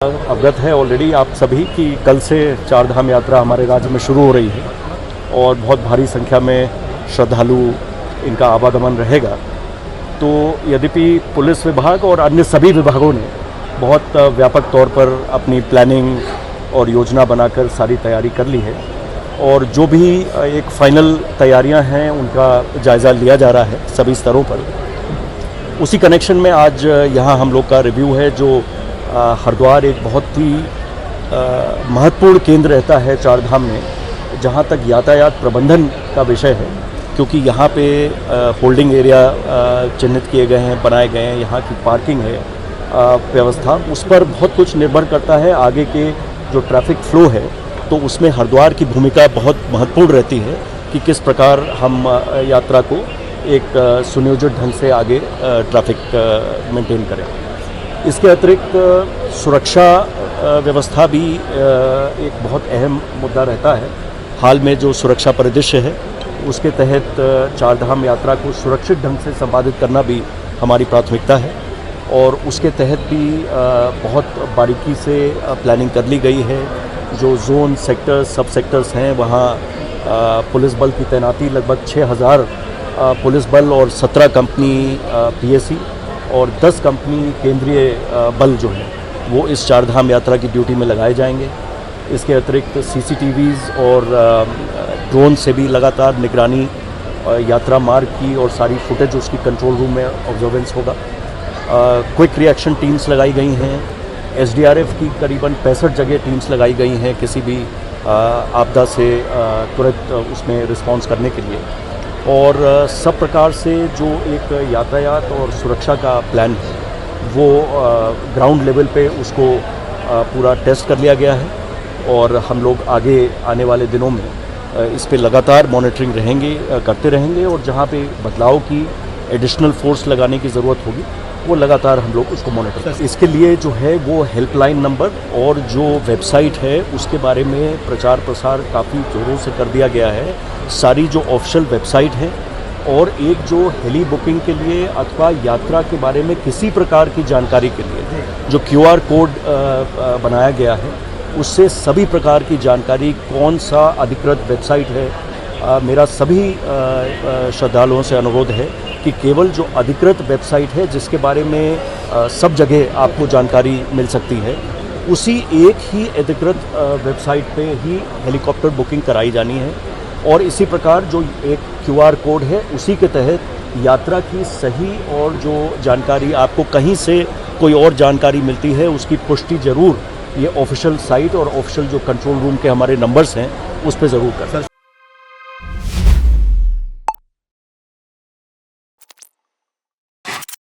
अवगत है ऑलरेडी आप सभी कि कल से चारधाम यात्रा हमारे राज्य में शुरू हो रही है और बहुत भारी संख्या में श्रद्धालु इनका आवागमन रहेगा। तो यद्यपि पुलिस विभाग और अन्य सभी विभागों ने बहुत व्यापक तौर पर अपनी प्लानिंग और योजना बनाकर सारी तैयारी कर ली है और जो भी एक फाइनल तैयारियां हैं उनका जायज़ा लिया जा रहा है सभी स्तरों पर। उसी कनेक्शन में आज यहाँ हम लोग का रिव्यू है जो हरिद्वार एक बहुत ही महत्वपूर्ण केंद्र रहता है चारधाम में, जहाँ तक यातायात प्रबंधन का विषय है, क्योंकि यहाँ पे होल्डिंग एरिया चिन्हित किए गए हैं, बनाए गए हैं, यहाँ की पार्किंग है व्यवस्था, उस पर बहुत कुछ निर्भर करता है आगे के जो ट्रैफिक फ्लो है। तो उसमें हरिद्वार की भूमिका बहुत महत्वपूर्ण रहती है कि किस प्रकार हम यात्रा को एक सुनियोजित ढंग से आगे ट्रैफिक मेंटेन करें। इसके अतिरिक्त सुरक्षा व्यवस्था भी एक बहुत अहम मुद्दा रहता है। हाल में जो सुरक्षा परिदृश्य है उसके तहत चारधाम यात्रा को सुरक्षित ढंग से संपादित करना भी हमारी प्राथमिकता है और उसके तहत भी बहुत बारीकी से प्लानिंग कर ली गई है। जो जोन सेक्टर्स सब सेक्टर्स हैं वहाँ पुलिस बल की तैनाती लगभग 6000 पुलिस बल और 17 कंपनी पीएसी और 10 कंपनी केंद्रीय बल जो है वो इस चारधाम यात्रा की ड्यूटी में लगाए जाएंगे। इसके अतिरिक्त सीसीटीवीज़ और ड्रोन से भी लगातार निगरानी यात्रा मार्ग की और सारी फुटेज उसकी कंट्रोल रूम में ऑब्जर्वेंस होगा। क्विक रिएक्शन टीम्स लगाई गई हैं। एसडीआरएफ की करीबन 65 जगह टीम्स लगाई गई हैं किसी भी आपदा से तुरंत उसमें रिस्पॉन्स करने के लिए। और सब प्रकार से जो एक यातायात और सुरक्षा का प्लान है वो ग्राउंड लेवल पे उसको पूरा टेस्ट कर लिया गया है और हम लोग आगे आने वाले दिनों में इस पे लगातार मॉनिटरिंग करते रहेंगे और जहाँ पे बदलाव की एडिशनल फोर्स लगाने की ज़रूरत होगी वो लगातार हम लोग उसको मॉनिटर करें। इसके लिए जो है वो हेल्पलाइन नंबर और जो वेबसाइट है उसके बारे में प्रचार प्रसार काफ़ी ज़ोरों से कर दिया गया है। सारी जो ऑफिशियल वेबसाइट है और एक जो हेली बुकिंग के लिए अथवा यात्रा के बारे में किसी प्रकार की जानकारी के लिए जो QR कोड बनाया गया है उससे सभी प्रकार की जानकारी कौन सा अधिकृत वेबसाइट है। मेरा सभी श्रद्धालुओं से अनुरोध है कि केवल जो अधिकृत वेबसाइट है जिसके बारे में सब जगह आपको जानकारी मिल सकती है उसी एक ही अधिकृत वेबसाइट पे ही हेलीकॉप्टर बुकिंग कराई जानी है और इसी प्रकार जो एक QR कोड है उसी के तहत यात्रा की सही और जो जानकारी आपको कहीं से कोई और जानकारी मिलती है उसकी पुष्टि जरूर ये ऑफिशियल साइट और ऑफिशियल जो कंट्रोल रूम के हमारे नंबर्स हैं उस पर ज़रूर करें।